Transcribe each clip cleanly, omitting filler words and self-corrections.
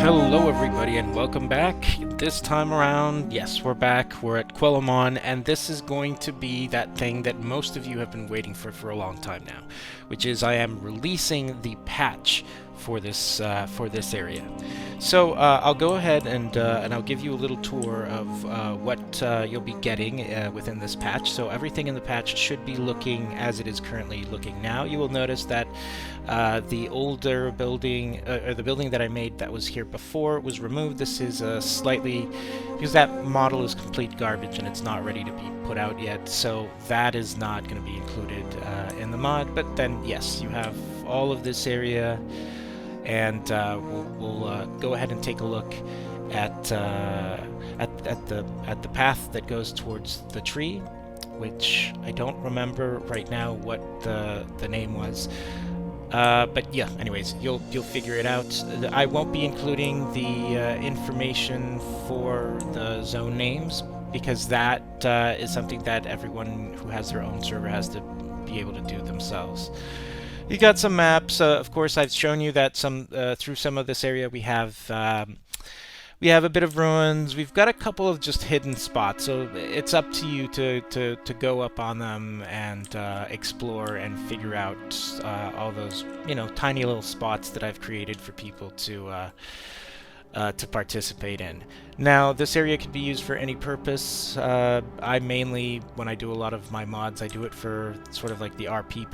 Hello everybody and welcome back. This time around, yes, we're back. We're at Quelimon, and this is going to be that thing that most of you have been waiting for a long time now, which is I am releasing the patch for this area. So I'll go ahead and I'll give you a little tour of what you'll be getting within this patch. So everything in the patch should be looking as it is currently looking now. You will notice that the older building, or the building that I made that was here before, was removed. This is slightly, because that model is complete garbage and it's not ready to be put out yet, so that is not going to be included in the mod. But then, yes, you have all of this area, and we'll go ahead and take a look at the path that goes towards the tree, which I don't remember right now what the name was. But yeah, anyways, you'll figure it out. I won't be including the information for the zone names, because that is something that everyone who has their own server has to be able to do themselves. You got some maps. Of course, I've shown you that through some of this area we have a bit of ruins. We've got a couple of just hidden spots, so it's up to you to go up on them and explore and figure out all those, tiny little spots that I've created for people to participate in. Now, this area could be used for any purpose. I mainly, when I do a lot of my mods, I do it for sort of like the RP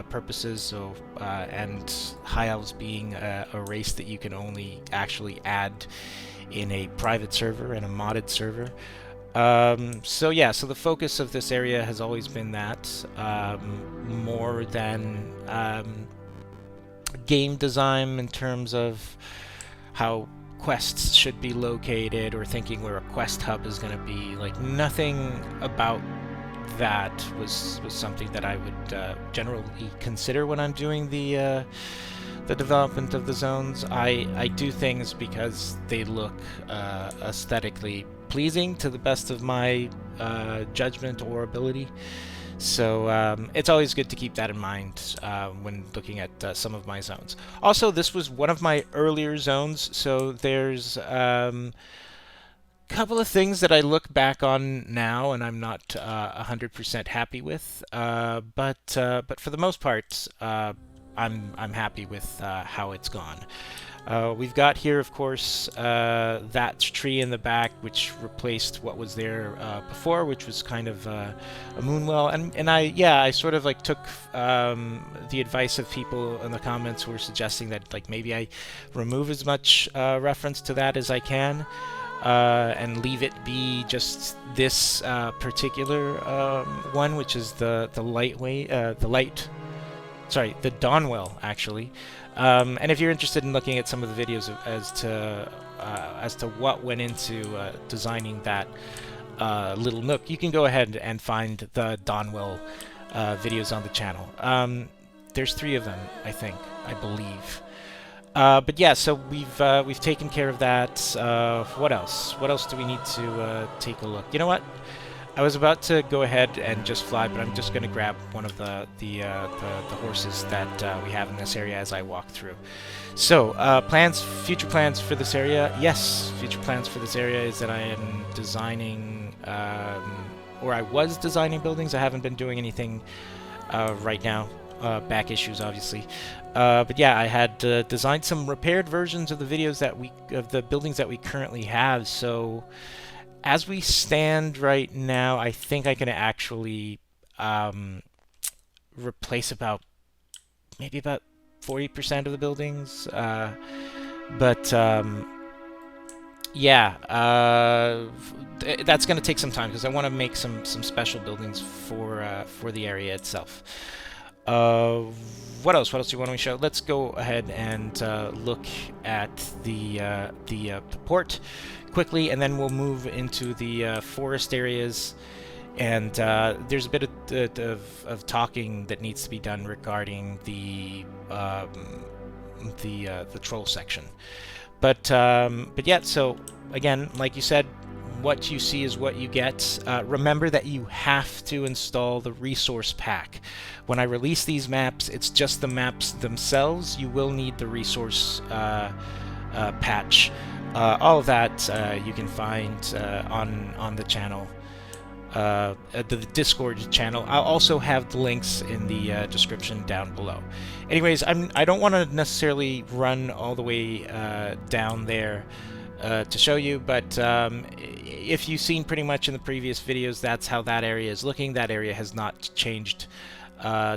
purposes. So, and High Elves being a race that you can only actually add in a private server and a modded server. So yeah, so the focus of this area has always been that, more than game design in terms of how quests should be located or thinking where a quest hub is going to be. Like, nothing about that was something that I would generally consider when I'm doing the development of the zones. I do things because they look aesthetically pleasing to the best of my judgment or ability. So it's always good to keep that in mind when looking at some of my zones. Also, this was one of my earlier zones, so there's a couple of things that I look back on now and I'm not 100% happy with, but for the most part, I'm happy with how it's gone. We've got here, of course, that tree in the back, which replaced what was there before, which was kind of a moonwell. And I sort of like took the advice of people in the comments who were suggesting that like maybe I remove as much reference to that as I can, and leave it be just this particular one, which is the Dawnwell, actually. And if you're interested in looking at some of the videos as to what went into designing that little nook, you can go ahead and find the Dawnwell videos on the channel. There's 3 of them, I believe. But yeah, so we've taken care of that. What else? What else do we need to take a look? You know what? I was about to go ahead and just fly, but I'm just going to grab one of the horses that we have in this area as I walk through. So, future plans for this area. Yes, future plans for this area is that I am designing, or I was designing buildings. I haven't been doing anything right now. Back issues, obviously. But yeah, I had designed some repaired versions of the buildings that we currently have. So, as we stand right now, I think I can actually replace maybe about 40% of the buildings. Yeah, that's going to take some time because I want to make some special buildings for the area itself. What else? What else do you want to show? Let's go ahead and look at the port quickly, and then we'll move into the forest areas. And there's a bit of talking that needs to be done regarding the troll section. But yeah. So again, like you said, what you see is what you get. Remember that you have to install the resource pack. When I release these maps, it's just the maps themselves. You will need the resource patch. All of that you can find on the channel, the Discord channel. I'll also have the links in the description down below. Anyways, I don't want to necessarily run all the way down there to show you, but if you've seen pretty much in the previous videos, that's how that area is looking. That area has not changed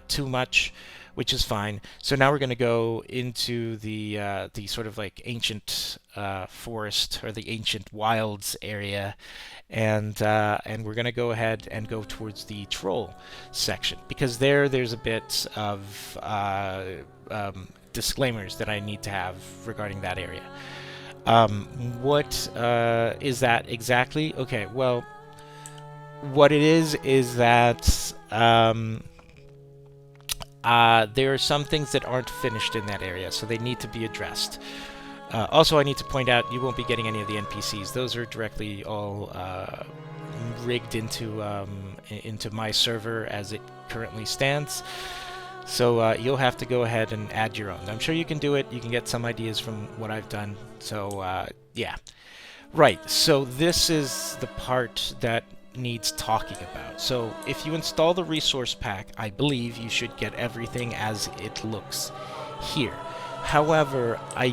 too much, which is fine. So now we're going to go into the sort of like ancient forest, or the ancient wilds area, and we're going to go ahead and go towards the troll section, because there's a bit of disclaimers that I need to have regarding that area. What is that exactly? Okay, well, what it is that there are some things that aren't finished in that area, so they need to be addressed. Also, I need to point out, you won't be getting any of the NPCs. Those are directly all rigged into my server as it currently stands. So you'll have to go ahead and add your own. I'm sure you can do it. You can get some ideas from what I've done. So yeah. Right, so this is the part that needs talking about. So if you install the resource pack, I believe you should get everything as it looks here. However, I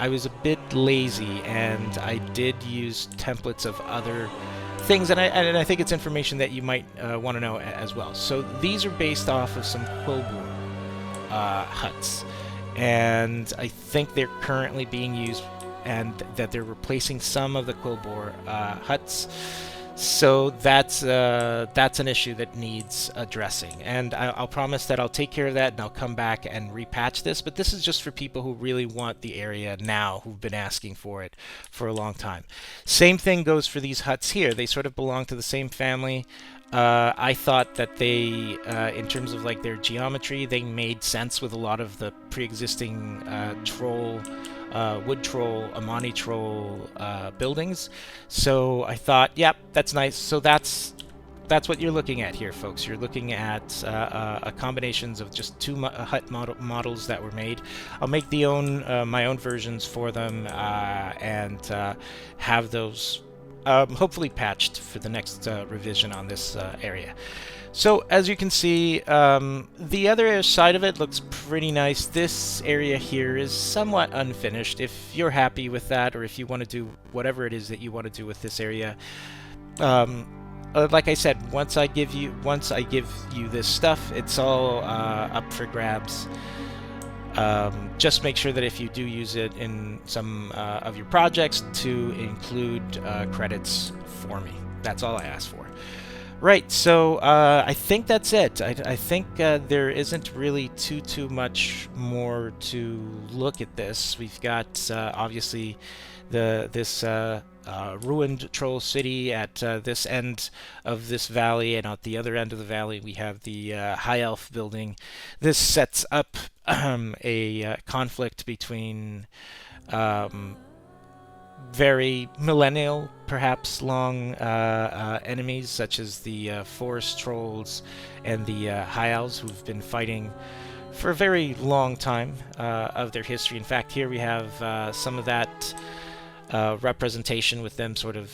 was a bit lazy, and I did use templates of other things, and I think it's information that you might want to know as well. So these are based off of some Quillboar huts, and I think they're currently being used, and that they're replacing some of the Quillboar huts. So that's an issue that needs addressing, and I'll promise that I'll take care of that, and I'll come back and repatch this. But this is just for people who really want the area now, who've been asking for it for a long time. Same thing goes for these huts here. They sort of belong to the same family. I thought that they, in terms of like their geometry, they made sense with a lot of the pre-existing troll, wood troll, Amani troll buildings. So I thought, yep, that's nice. So that's what you're looking at here, folks. You're looking at combinations of just two hut models that were made. I'll make my own versions for them, and have those hopefully patched for the next revision on this area. So as you can see, the other side of it looks pretty nice. This area here is somewhat unfinished. If you're happy with that, or if you want to do whatever it is that you want to do with this area, like I said, once I give you this stuff, it's all up for grabs. Just make sure that if you do use it in some of your projects, to include credits for me. That's all I ask for. Right, so I think that's it. I think there isn't really too much more to look at this. We've got obviously this ruined troll city at this end of this valley, and at the other end of the valley we have the high elf building. This sets up a conflict between very millennial, perhaps long enemies, such as the forest trolls and the high elves, who've been fighting for a very long time of their history. In fact, here we have some of that representation with them sort of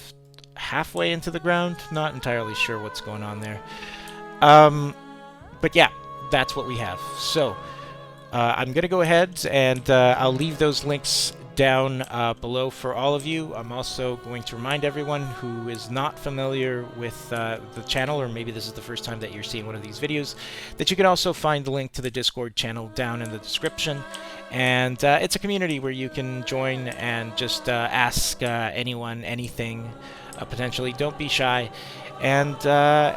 halfway into the ground. Not entirely sure what's going on there. But yeah, that's what we have. So I'm going to go ahead and I'll leave those links down below for all of you. I'm also going to remind everyone who is not familiar with the channel, or maybe this is the first time that you're seeing one of these videos, that you can also find the link to the Discord channel down in the description. And it's a community where you can join and just ask anyone anything, potentially. Don't be shy. And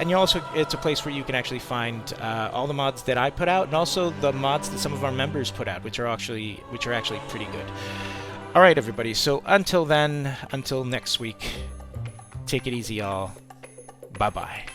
you also, it's a place where you can actually find all the mods that I put out, and also the mods that some of our members put out, which are actually pretty good. All right, everybody. So until then, until next week, take it easy, y'all. Bye bye.